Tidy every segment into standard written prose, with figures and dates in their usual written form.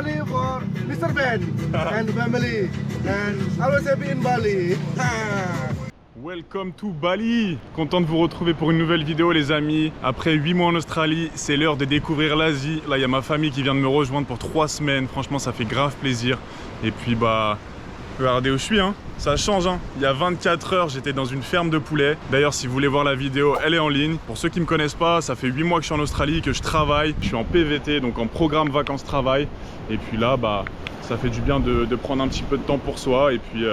especially for Mr. Ben and family, and always happy in Bali. Welcome to Bali. Content de vous retrouver pour une nouvelle vidéo les amis. Après 8 mois en Australie, c'est l'heure de découvrir l'Asie. Là il y a ma famille qui vient de me rejoindre pour 3 semaines. Franchement ça fait grave plaisir. Et puis bah, regardez où je suis hein. Ça change hein. Il y a 24 heures j'étais dans une ferme de poulets. D'ailleurs si vous voulez voir la vidéo, elle est en ligne. Pour ceux qui me connaissent pas, ça fait 8 mois que je suis en Australie, que je travaille. Je suis en PVT, donc en programme vacances-travail. Et puis là bah, ça fait du bien de prendre un petit peu de temps pour soi. Et puis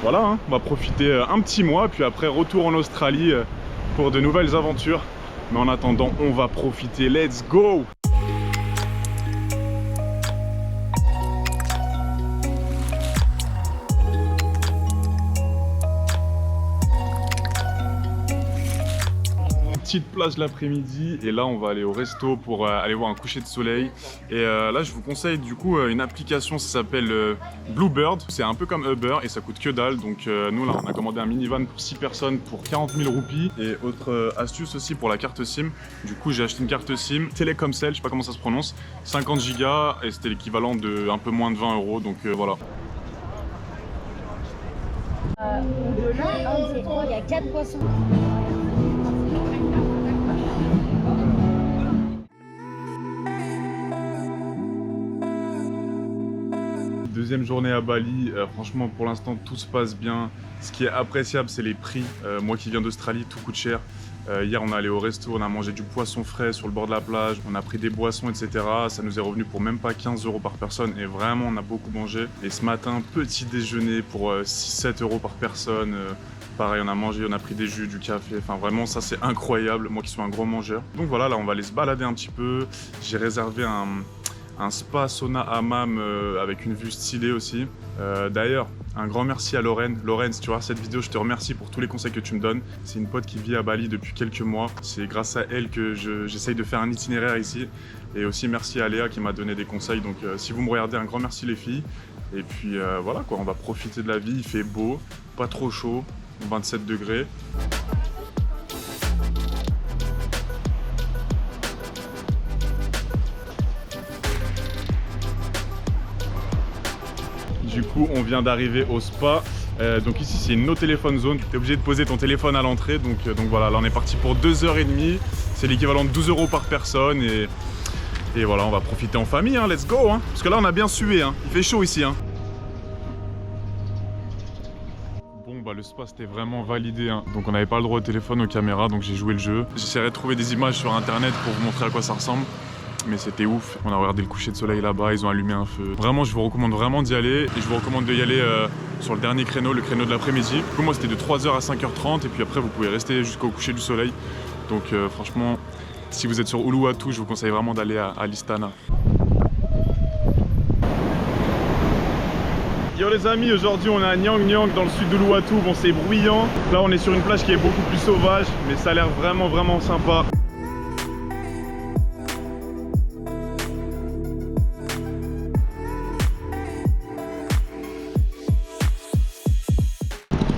voilà, hein, on va profiter un petit mois, puis après retour en Australie pour de nouvelles aventures. Mais en attendant, on va profiter. Let's go! Petite plage l'après-midi et là on va aller au resto pour aller voir un coucher de soleil et là je vous conseille du coup une application, ça s'appelle Bluebird, c'est un peu comme Uber et ça coûte que dalle, donc nous là on a commandé un minivan pour 6 personnes pour 40 000 roupies. Et autre astuce aussi pour la carte SIM, du coup j'ai acheté une carte SIM Telecomcell, je sais pas comment ça se prononce, 50 Go et c'était l'équivalent de un peu moins de 20 €, donc voilà. Au-delà, il y a 4 poissons. Deuxième journée à Bali, franchement pour l'instant tout se passe bien. Ce qui est appréciable c'est les prix. Moi qui viens d'Australie, tout coûte cher. Hier on est allé au resto, on a mangé du poisson frais sur le bord de la plage, on a pris des boissons etc. Ça nous est revenu pour même pas 15 € par personne et vraiment on a beaucoup mangé. Et ce matin, petit déjeuner pour 6-7 € par personne. Pareil, on a mangé, on a pris des jus, du café, enfin vraiment ça c'est incroyable, moi qui suis un gros mangeur. Donc voilà, là on va aller se balader un petit peu. J'ai réservé un spa sauna hammam avec une vue stylée aussi. D'ailleurs, un grand merci à Lorraine. Lorraine, si tu vois cette vidéo, je te remercie pour tous les conseils que tu me donnes. C'est une pote qui vit à Bali depuis quelques mois. C'est grâce à elle que j'essaye de faire un itinéraire ici. Et aussi merci à Léa qui m'a donné des conseils. Donc si vous me regardez, un grand merci les filles. Et puis voilà quoi, on va profiter de la vie. Il fait beau, pas trop chaud, 27 degrés. Du coup, on vient d'arriver au spa. Donc ici, c'est une no téléphone zone. Tu es obligé de poser ton téléphone à l'entrée. Donc voilà, là on est parti pour 2h30. C'est l'équivalent de 12 € par personne. Et voilà, on va profiter en famille. Hein. Let's go hein. Parce que là, on a bien sué. Hein. Il fait chaud ici. Hein. Bon, bah le spa, c'était vraiment validé. Hein. Donc on n'avait pas le droit au téléphone, aux caméras. Donc j'ai joué le jeu. J'essaierai de trouver des images sur internet pour vous montrer à quoi ça ressemble. Mais c'était ouf, on a regardé le coucher de soleil là-bas, ils ont allumé un feu. Vraiment, je vous recommande vraiment d'y aller. Et je vous recommande d'y aller sur le dernier créneau, le créneau de l'après-midi. Pour moi, c'était de 3h à 5h30. Et puis après, vous pouvez rester jusqu'au coucher du soleil. Donc franchement, si vous êtes sur Uluwatu, je vous conseille vraiment d'aller à l'Istana. Yo les amis, aujourd'hui on est à Nyang Nyang dans le sud d'Uluwatu. Bon, c'est bruyant. Là, on est sur une plage qui est beaucoup plus sauvage. Mais ça a l'air vraiment sympa.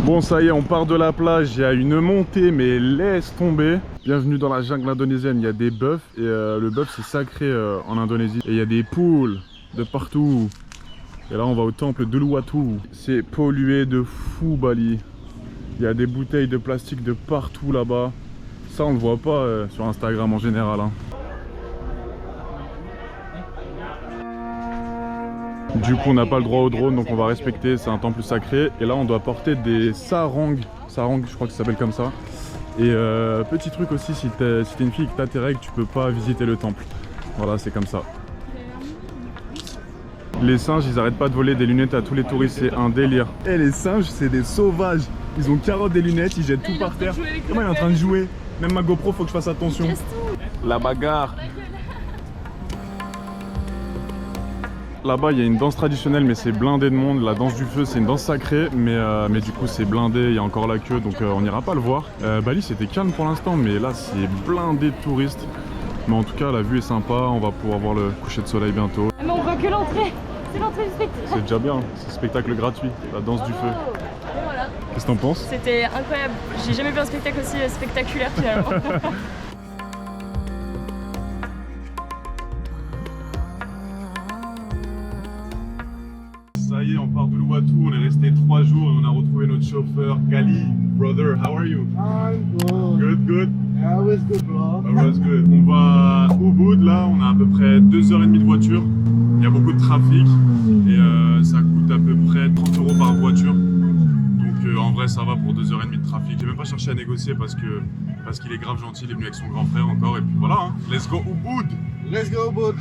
Bon ça y est, on part de la plage, il y a une montée mais laisse tomber. Bienvenue dans la jungle indonésienne, il y a des bœufs et le bœuf c'est sacré en Indonésie. Et il y a des poules de partout. Et là on va au temple d'Uluwatu. C'est pollué de fou Bali. Il y a des bouteilles de plastique de partout là-bas. Ça on le voit pas sur Instagram en général. Hein. Du coup on n'a pas le droit au drone donc on va respecter, c'est un temple sacré. Et là on doit porter des sarangs, je crois que ça s'appelle comme ça. Et petit truc aussi, si t'es une fille et que t'as tes règles, tu peux pas visiter le temple. Voilà, c'est comme ça. Les singes ils arrêtent pas de voler des lunettes à tous les touristes, c'est un délire. Et les singes c'est des sauvages. Ils ont carotte des lunettes, ils jettent tout par terre. Comment il est en train de jouer? Même ma GoPro faut que je fasse attention. La bagarre. Là-bas il y a une danse traditionnelle mais c'est blindé de monde. La danse du feu c'est une danse sacrée mais du coup c'est blindé, il y a encore la queue donc on n'ira pas le voir. Bali c'était calme pour l'instant mais là c'est blindé de touristes. Mais en tout cas la vue est sympa, on va pouvoir voir le coucher de soleil bientôt. Mais on voit que l'entrée, c'est l'entrée du spectacle. C'est déjà bien, c'est spectacle gratuit, la danse du feu. Et voilà. Qu'est-ce que t'en penses? C'était incroyable, j'ai jamais vu un spectacle aussi spectaculaire finalement. retrouvé notre chauffeur Kali. Brother, how are you? I'm good. Good, good. Always good, bro. Always good. On va à Ubud, là, on a à peu près 2h30 de voiture. Il y a beaucoup de trafic et ça coûte à peu près 30 € par voiture. Donc en vrai, ça va pour 2h30 de trafic. J'ai même pas cherché à négocier parce qu'il est grave gentil. Il est venu avec son grand frère encore. Et puis voilà, hein. Let's go Ubud. Let's go, bud.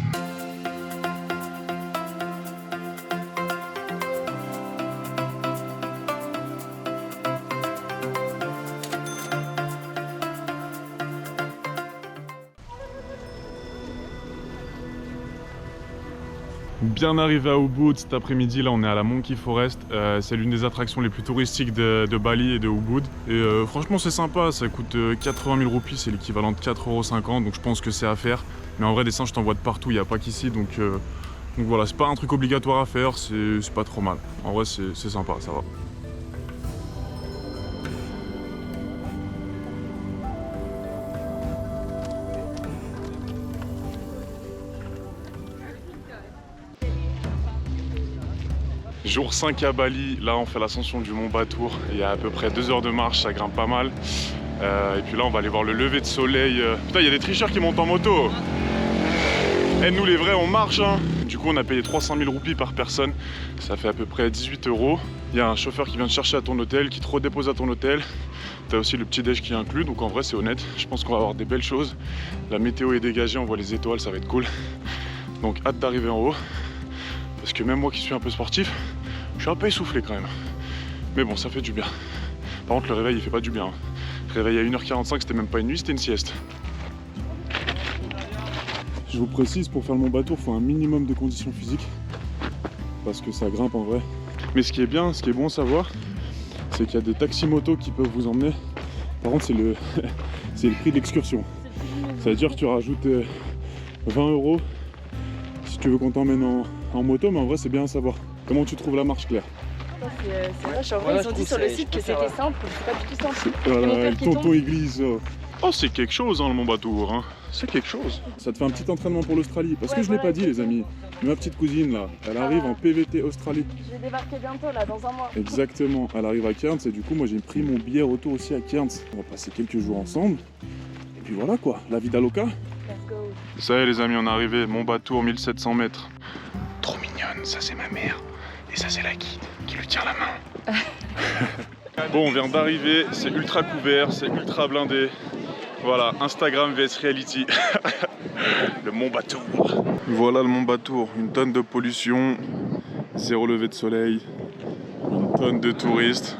Bien arrivé à Ubud cet après-midi, là on est à la Monkey Forest, c'est l'une des attractions les plus touristiques de Bali et de Ubud. Et franchement c'est sympa, ça coûte 80 000 roupies, c'est l'équivalent de 4,50 €, donc je pense que c'est à faire. Mais en vrai des singes je t'en vois de partout, il n'y a pas qu'ici, donc voilà, c'est pas un truc obligatoire à faire, c'est pas trop mal. En vrai c'est sympa, ça va. Jour 5 à Bali, là on fait l'ascension du mont Batur, il y a à peu près 2 heures de marche, ça grimpe pas mal. Et puis là on va aller voir le lever de soleil. Putain, il y a des tricheurs qui montent en moto. Et nous les vrais on marche hein. Du coup on a payé 300 000 roupies par personne, ça fait à peu près 18 €. Il y a un chauffeur qui vient te chercher à ton hôtel, qui te redépose à ton hôtel. T'as aussi le petit déj qui est inclus, donc en vrai c'est honnête, je pense qu'on va avoir des belles choses. La météo est dégagée, on voit les étoiles, ça va être cool. Donc hâte d'arriver en haut, parce que même moi qui suis un peu sportif, je suis un peu essoufflé quand même. Mais bon, ça fait du bien. Par contre, le réveil, il fait pas du bien. Hein. Réveil à 1h45, c'était même pas une nuit, c'était une sieste. Je vous précise, pour faire le Mont Batur, il faut un minimum de conditions physiques. Parce que ça grimpe en vrai. Mais ce qui est bien, ce qui est bon à savoir, c'est qu'il y a des taxis-motos qui peuvent vous emmener. Par contre, c'est le prix de l'excursion. Ça veut dire que tu rajoutes 20 € si tu veux qu'on t'emmène en moto, mais en vrai, c'est bien à savoir. Comment tu trouves la marche, Claire? C'est vache, en vrai, ils ont dit sur le site que c'était simple, c'est pas du tout simple. Voilà, le tonton il glisse. Oh, c'est quelque chose, hein, le Mont Batur. Hein. C'est quelque chose. Ça te fait un petit entraînement pour l'Australie. Parce que je l'ai pas dit, les amis. Ma petite cousine, là, elle arrive en PVT Australie. Je vais débarquer bientôt, là, dans un mois. Exactement. Elle arrive à Cairns et du coup, moi, j'ai pris mon billet retour aussi à Cairns. On va passer quelques jours ensemble. Et puis voilà, quoi. La vida loca. Let's go. Ça y est, les amis, on est arrivé. Mont Batur, 1700 mètres. Trop mignonne. Ça, c'est ma mère. Et ça, c'est la guide qui lui tient la main. Bon, on vient d'arriver. C'est ultra couvert, c'est ultra blindé. Voilà, Instagram vs Reality. Le Mont Batur. Voilà le Mont Batur. Une tonne de pollution. 0 lever de soleil. Une tonne de touristes.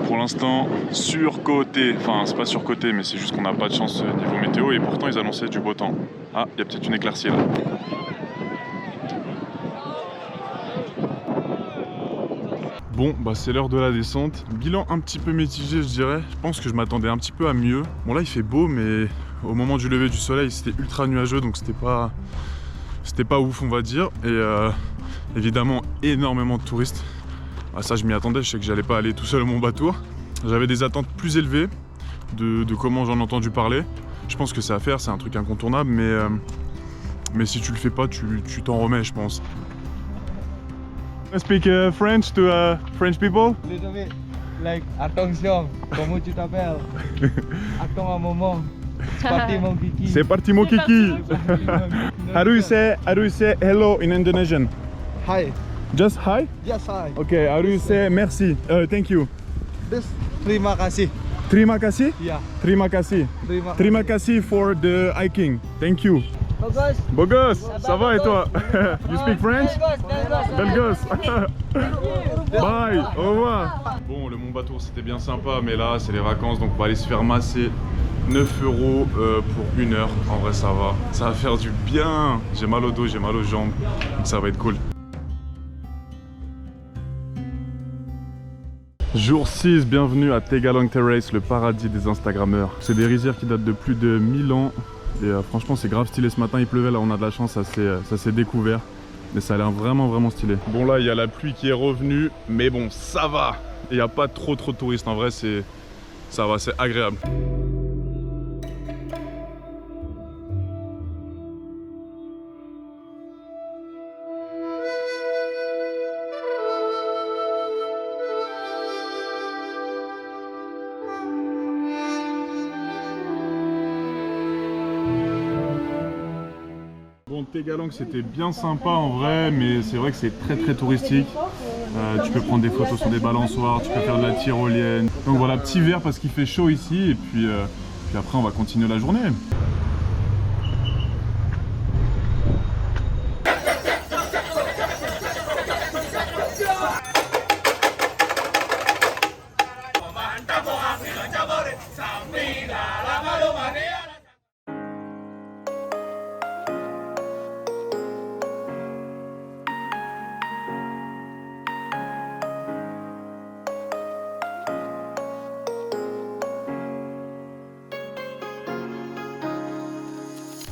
Pour l'instant, surcoté. Enfin, c'est pas surcoté, mais c'est juste qu'on n'a pas de chance niveau météo. Et pourtant, ils annonçaient du beau temps. Ah, il y a peut-être une éclaircie là. Bon, bah c'est l'heure de la descente. Bilan un petit peu mitigé, je dirais. Je pense que je m'attendais un petit peu à mieux. Bon là, il fait beau, mais au moment du lever du soleil, c'était ultra nuageux, donc c'était pas ouf, on va dire. Et évidemment, énormément de touristes. Ah, ça, je m'y attendais. Je sais que j'allais pas aller tout seul au Mont Batur. J'avais des attentes plus élevées de comment j'en ai entendu parler. Je pense que c'est à faire, c'est un truc incontournable, mais si tu le fais pas, tu t'en remets, je pense. I speak French to French people. Little bit like attention, comment tu t'appelles? Attends un moment. C'est parti mon kiki. C'est parti mon kiki. How do you say hello in Indonesian? Hi. Just hi? Yes, hi. Okay, how do you say merci? Thank you. This terima kasih. Terima kasih? Yeah. Terima kasih. Terima kasih for the hiking. Thank you. Bagus. Beau gosse, ça va et toi? You speak French? Belle gosse. Bye, au revoir. Bon, le Mont Batur c'était bien sympa, mais là c'est les vacances, donc on va aller se faire masser 9 € pour 1 heure. En vrai ça va faire du bien. J'ai mal au dos, j'ai mal aux jambes, donc ça va être cool. Jour 6, bienvenue à Tagalong Terrace, le paradis des Instagrammeurs. C'est des rizières qui datent de plus de 1000 ans. Et franchement c'est grave stylé, ce matin il pleuvait, là on a de la chance, ça s'est découvert. Mais ça a l'air vraiment stylé. Bon là il y a la pluie qui est revenue, mais bon ça va. Il n'y a pas trop de touristes, en vrai ça va, c'est agréable. Tegalang c'était bien sympa en vrai, mais c'est vrai que c'est très touristique. Tu peux prendre des photos sur des balançoires, tu peux faire de la tyrolienne. Donc voilà, petit verre parce qu'il fait chaud ici et puis après on va continuer la journée.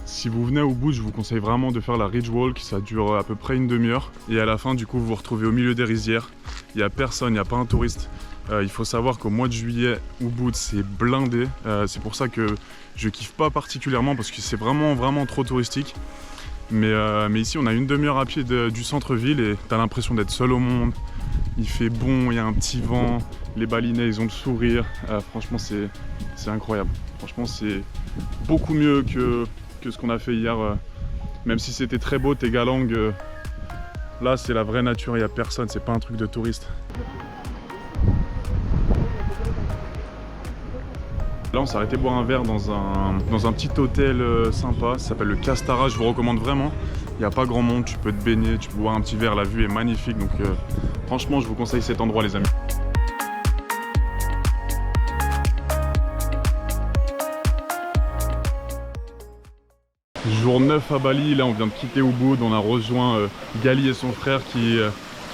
Si vous venez au bout, je vous conseille vraiment de faire la Ridge Walk, ça dure à peu près une demi-heure. Et à la fin, du coup, vous vous retrouvez au milieu des rizières. Il n'y a personne, il n'y a pas un touriste. Il faut savoir qu'au mois de juillet, Ubud, c'est blindé. C'est pour ça que je kiffe pas particulièrement parce que c'est vraiment trop touristique. Mais ici, on a une demi-heure à pied du centre-ville et t'as l'impression d'être seul au monde. Il fait bon, il y a un petit vent, les balinais, ils ont le sourire. Franchement, c'est incroyable. Franchement, c'est beaucoup mieux que ce qu'on a fait hier, même si c'était très beau, Tegalang, là c'est la vraie nature, il n'y a personne, c'est pas un truc de touriste. Là on s'est arrêté boire un verre dans un petit hôtel sympa, ça s'appelle le Castara, je vous recommande vraiment. Il n'y a pas grand monde, tu peux te baigner, tu peux boire un petit verre, la vue est magnifique, donc franchement je vous conseille cet endroit les amis. Jour 9 à Bali, là on vient de quitter Ubud, on a rejoint Gali et son frère qui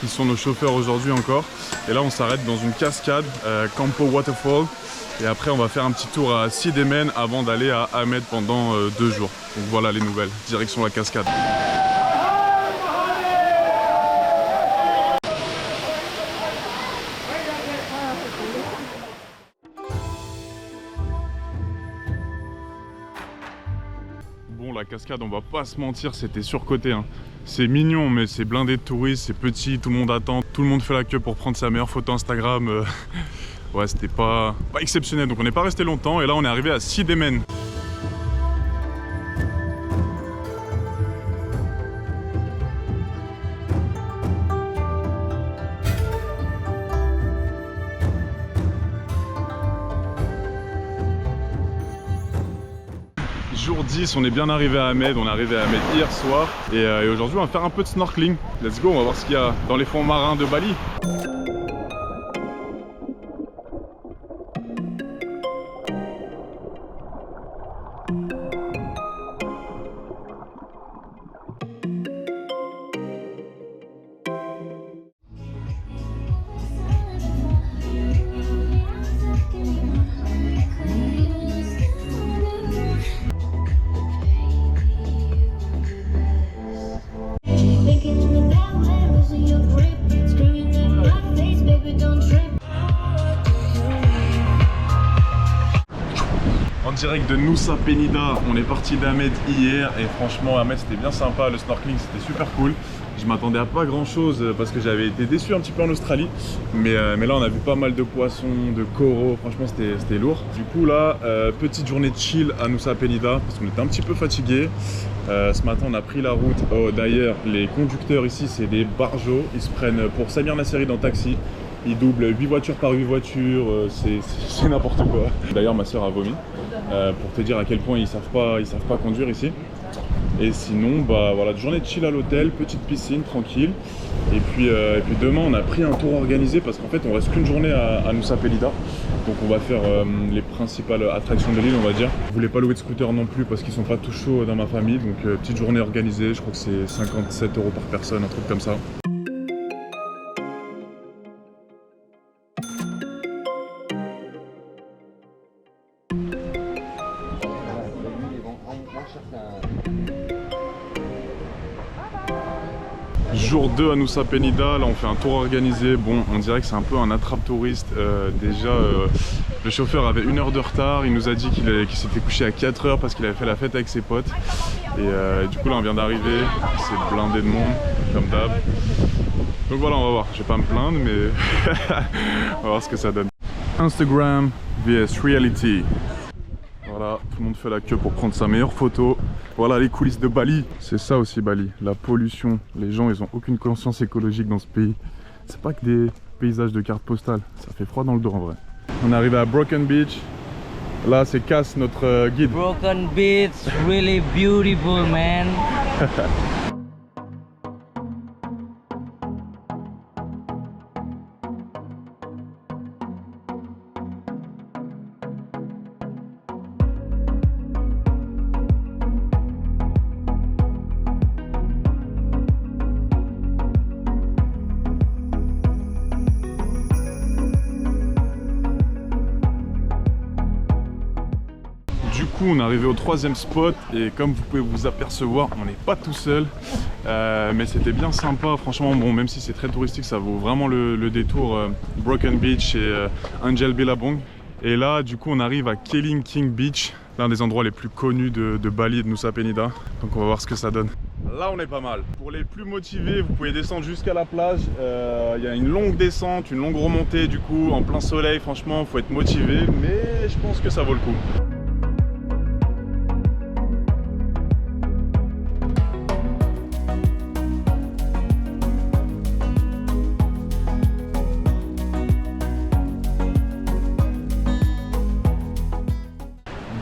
sont nos chauffeurs aujourd'hui encore. Et là on s'arrête dans une cascade, Campo Waterfall. Et après on va faire un petit tour à Sidemen avant d'aller à Ahmed pendant 2 jours. Donc voilà les nouvelles, direction la cascade. Bon, la cascade, on va pas se mentir, c'était surcoté. Hein. C'est mignon, mais c'est blindé de touristes, c'est petit, tout le monde attend, tout le monde fait la queue pour prendre sa meilleure photo Instagram. Ouais, c'était pas exceptionnel, donc on n'est pas resté longtemps. Et là, on est arrivé à Sidemen. Jour 10, on est bien arrivé à Ahmed, on est arrivé à Ahmed hier soir et aujourd'hui on va faire un peu de snorkeling. Let's go, on va voir ce qu'il y a dans les fonds marins de Bali. Direct de Nusa Penida, on est parti d'Ahmed hier et franchement Ahmed c'était bien sympa, le snorkeling c'était super cool. Je m'attendais à pas grand chose parce que j'avais été déçu un petit peu en Australie, mais là on a vu pas mal de poissons, de coraux, franchement c'était lourd. Du coup là, petite journée de chill à Nusa Penida parce qu'on était un petit peu fatigué. Ce matin on a pris la route, d'ailleurs les conducteurs ici c'est des barjots, ils se prennent pour Samir Nasseri dans Taxi. Ils doublent 8 voitures par 8 voitures, c'est n'importe quoi. D'ailleurs ma soeur a vomi, pour te dire à quel point ils savent pas conduire ici. Et sinon, bah voilà, journée de chill à l'hôtel, petite piscine, tranquille. Et puis demain on a pris un tour organisé parce qu'en fait on reste qu'une journée à Nusa Penida. Donc on va faire les principales attractions de l'île on va dire. Je voulais pas louer de scooter non plus parce qu'ils sont pas tout chauds dans ma famille. Donc petite journée organisée, je crois que c'est 57 € par personne, un truc comme ça. Jour 2 à Nusa Penida, là on fait un tour organisé. Bon, on dirait que c'est un peu un attrape-touriste. Déjà, le chauffeur avait 1 heure de retard. Il nous a dit qu'il s'était couché à 4 heures parce qu'il avait fait la fête avec ses potes. Et du coup, là on vient d'arriver. C'est blindé de monde, comme d'hab. Donc voilà, on va voir. Je vais pas me plaindre, mais on va voir ce que ça donne. Instagram vs Reality. Voilà, tout le monde fait la queue pour prendre sa meilleure photo. Voilà les coulisses de Bali. C'est ça aussi Bali, la pollution. Les gens, ils ont aucune conscience écologique dans ce pays. C'est pas que des paysages de cartes postales. Ça fait froid dans le dos en vrai. On est arrivé à Broken Beach. Là, c'est Cass, notre guide. Broken Beach, really beautiful, man. Du coup, on est arrivé au troisième spot et comme vous pouvez vous apercevoir, on n'est pas tout seul, mais c'était bien sympa. Franchement, bon, même si c'est très touristique, ça vaut vraiment le détour. Broken Beach et Angel Billabong. Et là, du coup, on arrive à Keling King Beach, l'un des endroits les plus connus de Bali et de Nusa Penida. Donc, on va voir ce que ça donne. Là, on est pas mal. Pour les plus motivés, vous pouvez descendre jusqu'à la plage. Il y a une longue descente, une longue remontée. Du coup, en plein soleil, franchement, il faut être motivé, mais je pense que ça vaut le coup.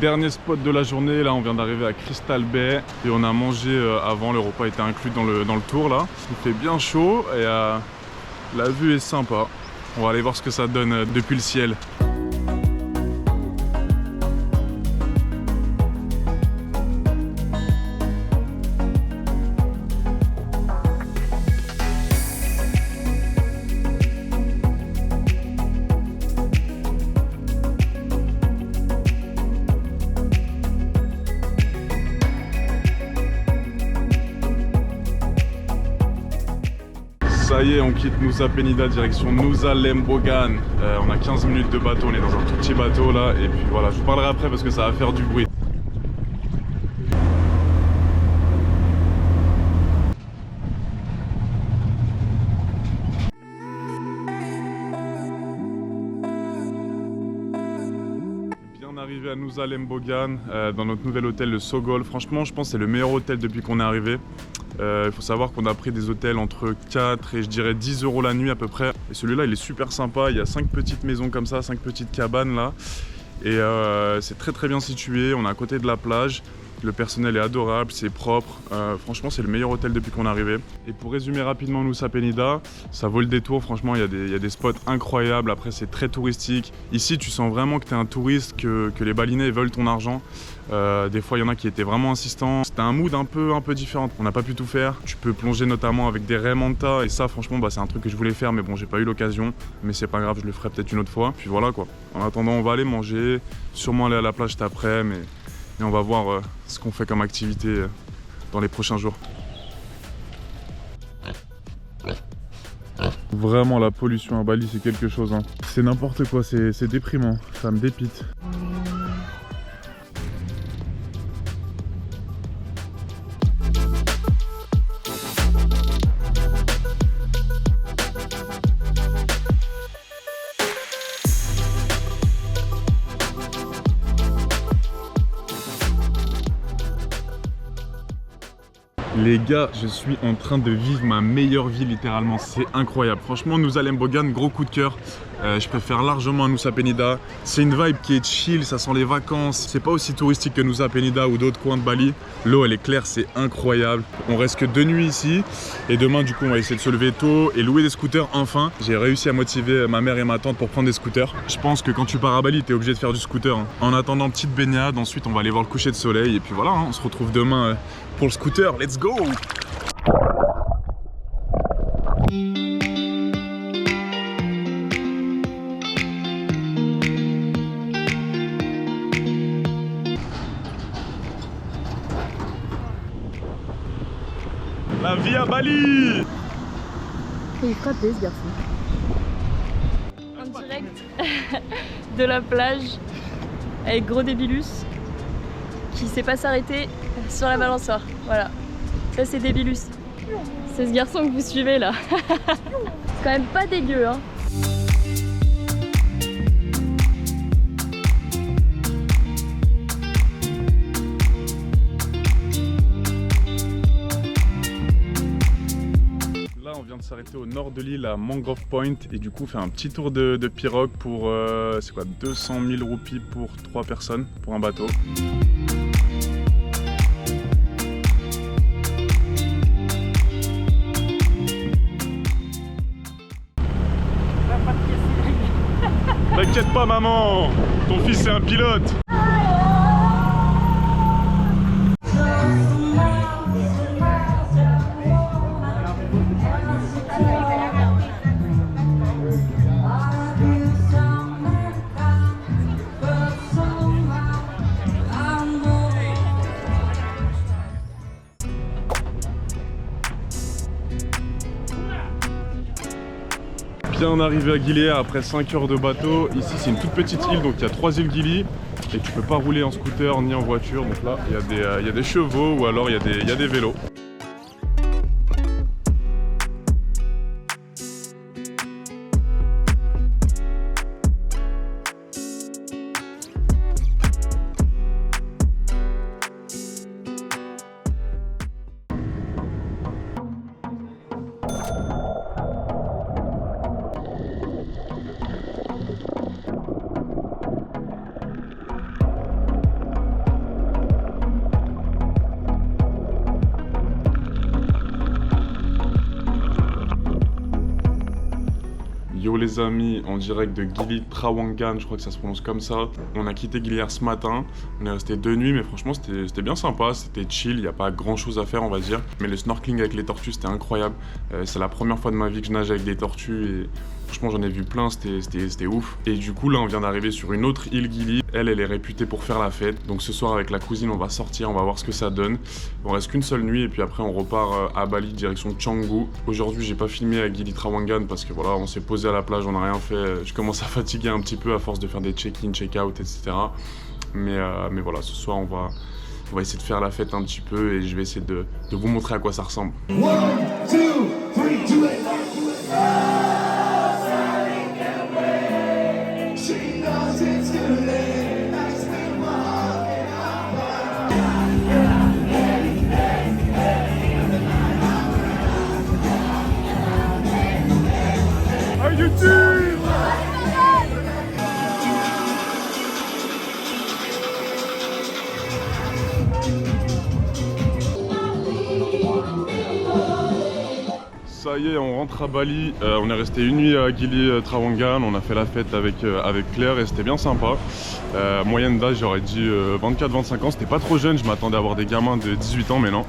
Dernier spot de la journée, là on vient d'arriver à Crystal Bay et on a mangé avant, le repas était inclus dans le tour là. Il fait bien chaud et la vue est sympa. On va aller voir ce que ça donne depuis le ciel. Ça y est, on quitte Nusa Penida direction Nusa Lembongan. On a 15 minutes de bateau, on est dans un tout petit bateau là. Et puis voilà, je vous parlerai après parce que ça va faire du bruit. Bien arrivé à Nusa Lembongan, dans notre nouvel hôtel, le Sogol. Franchement, je pense que c'est le meilleur hôtel depuis qu'on est arrivé. Il faut savoir qu'on a pris des hôtels entre 4 et je dirais 10 € la nuit à peu près. Et celui-là, il est super sympa. Il y a 5 petites maisons comme ça, 5 petites cabanes là. Et c'est très très bien situé. On est à côté de la plage. Le personnel est adorable, c'est propre. Franchement, c'est le meilleur hôtel depuis qu'on est arrivé. Et pour résumer rapidement Nusa Penida, ça vaut le détour. Franchement, il y a des spots incroyables. Après, c'est très touristique. Ici, tu sens vraiment que tu es un touriste, que les Balinais veulent ton argent. Des fois, il y en a qui étaient vraiment insistants. C'était un mood un peu différent. On n'a pas pu tout faire. Tu peux plonger notamment avec des raies manta. Et ça, franchement, c'est un truc que je voulais faire. Mais bon, j'ai pas eu l'occasion. Mais c'est pas grave, je le ferai peut-être une autre fois. Puis voilà quoi. En attendant, on va aller manger. Sûrement aller à la plage cet après. Et on va voir ce qu'on fait comme activité dans les prochains jours. Vraiment, la pollution à Bali, c'est quelque chose. Hein. C'est n'importe quoi, c'est déprimant. Ça me dépite. Les gars, je suis en train de vivre ma meilleure vie littéralement, c'est incroyable. Franchement, Nusa Lembongan, gros coup de cœur. Je préfère largement Nusa Penida. C'est une vibe qui est chill, ça sent les vacances. C'est pas aussi touristique que Nusa Penida ou d'autres coins de Bali. L'eau elle est claire, c'est incroyable. On reste que 2 nuits ici. Et demain du coup on va essayer de se lever tôt et louer des scooters enfin. J'ai réussi à motiver ma mère et ma tante pour prendre des scooters. Je pense que quand tu pars à Bali, t'es obligé de faire du scooter. Hein. En attendant, petite baignade, ensuite on va aller voir le coucher de soleil. Et puis voilà, hein, on se retrouve demain pour le scooter. Let's go! La vie à Bali! Il est frappé ce garçon. En direct de la plage avec gros Débilus qui sait pas s'arrêter sur la balançoire. Voilà, ça c'est Débilus. C'est ce garçon que vous suivez là. C'est quand même pas dégueu hein. s'arrêter au nord de l'île à Mangrove Point et du coup faire un petit tour de pirogue pour c'est quoi 200 000 roupies pour 3 personnes pour un bateau. T'inquiète pas maman, ton fils c'est un pilote. Bien arrivé à Gili après 5 heures de bateau. Ici c'est une toute petite île, donc il y a 3 îles Gili et tu peux pas rouler en scooter ni en voiture. Donc là il y a des chevaux ou alors il y a des vélos. Yo les amis, en direct de Gili Trawangan, je crois que ça se prononce comme ça. On a quitté Gili ce matin, on est resté 2 nuits, mais franchement c'était bien sympa, c'était chill, il n'y a pas grand chose à faire on va dire. Mais le snorkeling avec les tortues c'était incroyable, c'est la première fois de ma vie que je nage avec des tortues et franchement j'en ai vu plein, c'était ouf. Et du coup là on vient d'arriver sur une autre île Gili, elle est réputée pour faire la fête. Donc ce soir avec la cousine on va sortir, on va voir ce que ça donne. On reste qu'une seule nuit et puis après on repart à Bali direction Canggu. Aujourd'hui j'ai pas filmé à Gili Trawangan parce que voilà on s'est posé à la plage, on n'a rien fait. Je commence à fatiguer un petit peu à force de faire des check-in, check-out, etc. Mais voilà, ce soir on va essayer de faire la fête un petit peu et je vais essayer de vous montrer à quoi ça ressemble. 1, 2, 3, 2, 1. Ça y est, on rentre à Bali, on est resté une nuit à Gili Trawangan, on a fait la fête avec Claire et c'était bien sympa. Moyenne d'âge j'aurais dit 24-25 ans, c'était pas trop jeune, je m'attendais à avoir des gamins de 18 ans mais non.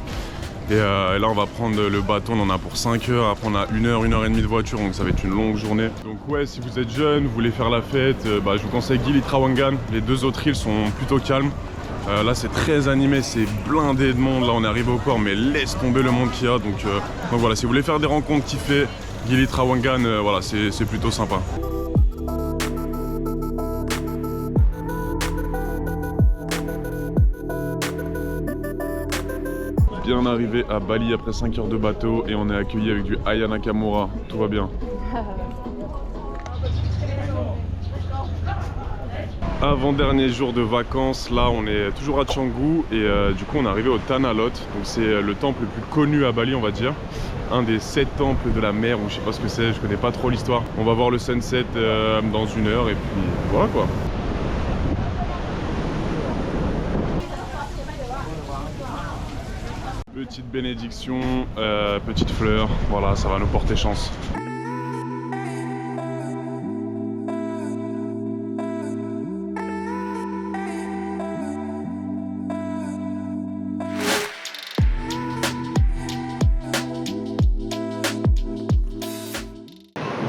Et là on va prendre le bateau, on en a pour 5 heures, après on a 1 heure et demie de voiture donc ça va être une longue journée. Donc ouais, si vous êtes jeune, vous voulez faire la fête, je vous conseille Gili Trawangan, les 2 autres îles sont plutôt calmes. Là c'est très animé, c'est blindé de monde, là on est arrivé au port mais laisse tomber le monde qu'il y a. Donc voilà, si vous voulez faire des rencontres, kiffer Gili Trawangan, voilà c'est plutôt sympa. Bien arrivé à Bali après 5 heures de bateau et on est accueilli avec du Aya Nakamura, tout va bien. Avant-dernier jour de vacances, là on est toujours à Canggu et du coup on est arrivé au Tanah Lot. Donc c'est le temple le plus connu à Bali on va dire. Un des 7 temples de la mer ou je sais pas ce que c'est, je connais pas trop l'histoire. On va voir le sunset dans 1 heure et puis voilà quoi. Petite bénédiction, petite fleur, voilà ça va nous porter chance.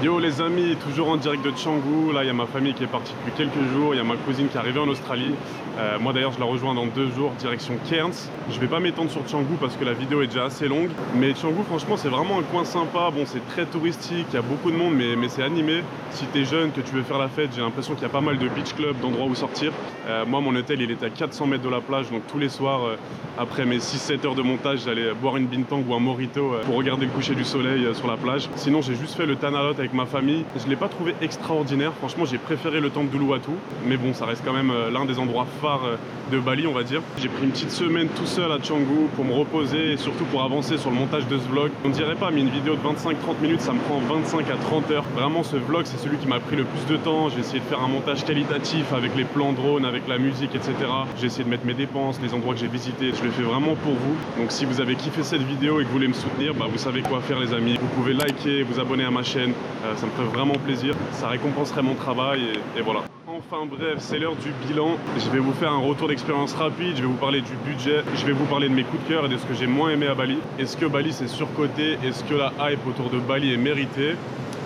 Yo les amis, toujours en direct de Canggu, là il y a ma famille qui est partie depuis quelques jours, il y a ma cousine qui est arrivée en Australie. Moi d'ailleurs je la rejoins dans 2 jours, direction Cairns. Je vais pas m'étendre sur Canggu parce que la vidéo est déjà assez longue. Mais Canggu franchement c'est vraiment un coin sympa, bon c'est très touristique, il y a beaucoup de monde mais c'est animé. Si t'es jeune, que tu veux faire la fête, j'ai l'impression qu'il y a pas mal de beach clubs, d'endroits où sortir. Moi mon hôtel il était à 400 mètres de la plage, donc tous les soirs après mes 6-7 heures de montage j'allais boire une bintang ou un mojito pour regarder le coucher du soleil sur la plage. Sinon j'ai juste fait le Tanah Lot avec ma famille. Je l'ai pas trouvé extraordinaire, franchement j'ai préféré le temple d'Uluwatu, mais bon ça reste quand même l'un des endroits phares de Bali on va dire. J'ai pris une petite semaine tout seul à Canggu pour me reposer et surtout pour avancer sur le montage de ce vlog. On dirait pas mais une vidéo de 25-30 minutes ça me prend 25 à 30 heures. Vraiment ce vlog c'est celui qui m'a pris le plus de temps. J'ai essayé de faire un montage qualitatif avec les plans drone, avec la musique etc. J'ai essayé de mettre mes dépenses, les endroits que j'ai visités. Je le fais vraiment pour vous. Donc si vous avez kiffé cette vidéo et que vous voulez me soutenir, bah, vous savez quoi faire les amis. Vous pouvez liker, vous abonner à ma chaîne, ça me ferait vraiment plaisir. Ça récompenserait mon travail et voilà. Enfin bref, c'est l'heure du bilan. Je vais vous faire un retour d'expérience rapide, je vais vous parler du budget, je vais vous parler de mes coups de cœur et de ce que j'ai moins aimé à Bali. Est-ce que Bali c'est surcoté? Est-ce que la hype autour de Bali est méritée?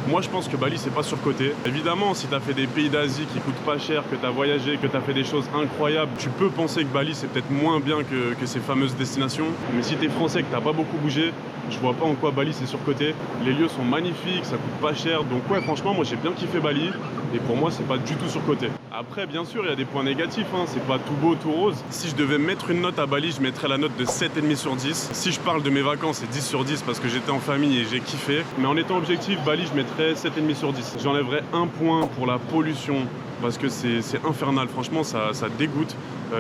Moi je pense que Bali c'est pas surcoté. Évidemment si t'as fait des pays d'Asie qui coûtent pas cher, que t'as voyagé, que t'as fait des choses incroyables, tu peux penser que Bali c'est peut-être moins bien que ces fameuses destinations. Mais si t'es français et que t'as pas beaucoup bougé, je vois pas en quoi Bali c'est surcoté. Les lieux sont magnifiques, ça coûte pas cher. Donc ouais franchement moi j'ai bien kiffé Bali et pour moi c'est pas du tout surcoté. Après bien sûr il y a des points négatifs, hein. C'est pas tout beau, tout rose. Si je devais mettre une note à Bali, je mettrais la note de 7,5 sur 10. Si je parle de mes vacances c'est 10 sur 10 parce que j'étais en famille et j'ai kiffé. Mais en étant objectif, Bali je mettrais 7,5 sur 10. J'enlèverais un point pour la pollution parce que c'est infernal, franchement ça dégoûte.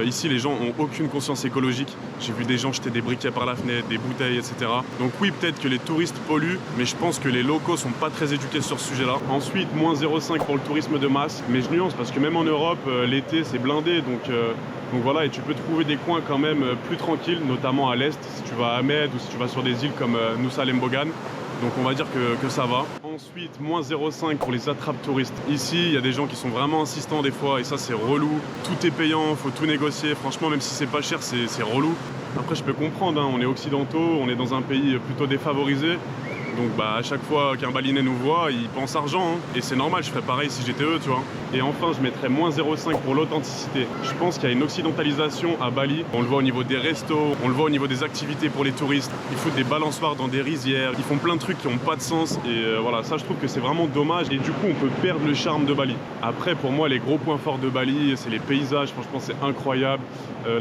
Ici les gens ont aucune conscience écologique. J'ai vu des gens jeter des briquets par la fenêtre, des bouteilles, etc. Donc oui peut-être que les touristes polluent, mais je pense que les locaux sont pas très éduqués sur ce sujet-là. Ensuite moins 0,5 pour le tourisme de masse, mais je nuance parce que même en Europe l'été c'est blindé donc voilà, et tu peux trouver des coins quand même plus tranquilles, notamment à l'est si tu vas à Ahmed ou si tu vas sur des îles comme Nusa Lembongan. Donc on va dire que ça va. Ensuite, moins 0,5 pour les attrapes touristes. Ici, il y a des gens qui sont vraiment insistants des fois et ça c'est relou. Tout est payant, faut tout négocier. Franchement, même si c'est pas cher, c'est relou. Après, je peux comprendre, hein, on est occidentaux, on est dans un pays plutôt défavorisé. Donc bah à chaque fois qu'un Balinais nous voit, il pense argent hein. Et c'est normal, je ferais pareil si j'étais eux, tu vois. Et enfin, je mettrais moins 0,5 pour l'authenticité. Je pense qu'il y a une occidentalisation à Bali. On le voit au niveau des restos, on le voit au niveau des activités pour les touristes. Ils foutent des balançoires dans des rizières, ils font plein de trucs qui n'ont pas de sens. Et voilà, ça je trouve que c'est vraiment dommage. Et du coup, on peut perdre le charme de Bali. Après, pour moi, les gros points forts de Bali, c'est les paysages. Franchement, c'est incroyable.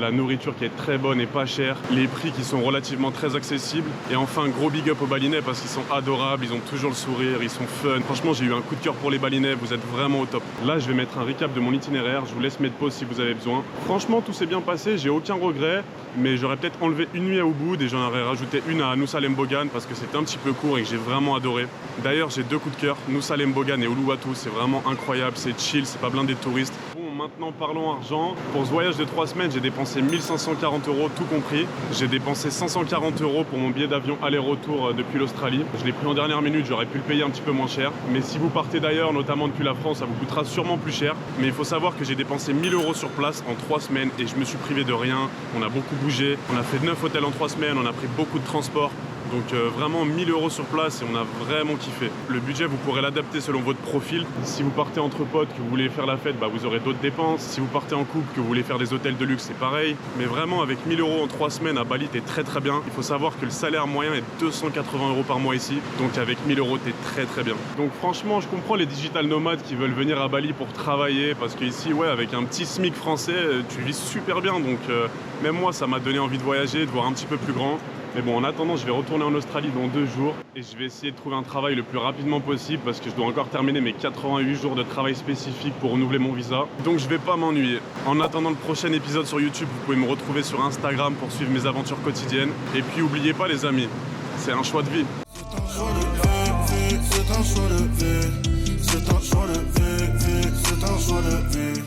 La nourriture qui est très bonne et pas chère. Les prix qui sont relativement très accessibles. Et enfin, gros big up aux Balinais parce qu'ils sont adorables, ils ont toujours le sourire, ils sont fun. Franchement, j'ai eu un coup de cœur pour les Balinais, vous êtes vraiment au top. Là, je vais mettre un recap de mon itinéraire, je vous laisse mettre pause si vous avez besoin. Franchement, tout s'est bien passé, j'ai aucun regret, mais j'aurais peut-être enlevé une nuit à Ubud et j'en aurais rajouté une à Nusa Lembongan parce que c'était un petit peu court et que j'ai vraiment adoré. D'ailleurs, j'ai deux coups de cœur, Nusa Lembongan et Uluwatu, c'est vraiment incroyable, c'est chill, c'est pas blindé de touristes. Maintenant parlons argent. Pour ce voyage de 3 semaines, j'ai dépensé 1540 € tout compris. J'ai dépensé 540 € pour mon billet d'avion aller-retour depuis l'Australie. Je l'ai pris en dernière minute, j'aurais pu le payer un petit peu moins cher. Mais si vous partez d'ailleurs, notamment depuis la France, ça vous coûtera sûrement plus cher. Mais il faut savoir que j'ai dépensé 1000 € sur place en 3 semaines et je me suis privé de rien. On a beaucoup bougé, on a fait 9 hôtels en 3 semaines, on a pris beaucoup de transport. Donc vraiment 1000 € sur place et on a vraiment kiffé. Le budget, vous pourrez l'adapter selon votre profil. Si vous partez entre potes, que vous voulez faire la fête, bah, vous aurez d'autres dépenses. Si vous partez en couple, que vous voulez faire des hôtels de luxe, c'est pareil. Mais vraiment, avec 1000 € en 3 semaines à Bali, t'es très très bien. Il faut savoir que le salaire moyen est 280 € par mois ici. Donc avec 1000 € t'es très très bien. Donc franchement, je comprends les digital nomades qui veulent venir à Bali pour travailler. Parce qu'ici, ouais, avec un petit SMIC français, tu vis super bien. Donc même moi, ça m'a donné envie de voyager, de voir un petit peu plus grand. Mais bon, en attendant, je vais retourner en Australie dans 2 jours et je vais essayer de trouver un travail le plus rapidement possible parce que je dois encore terminer mes 88 jours de travail spécifique pour renouveler mon visa. Donc je vais pas m'ennuyer. En attendant le prochain épisode sur YouTube, vous pouvez me retrouver sur Instagram pour suivre mes aventures quotidiennes. Et puis oubliez pas les amis, c'est un choix de vie. C'est un choix de vie, c'est un choix de vie, c'est un choix de vie, c'est un choix de vie.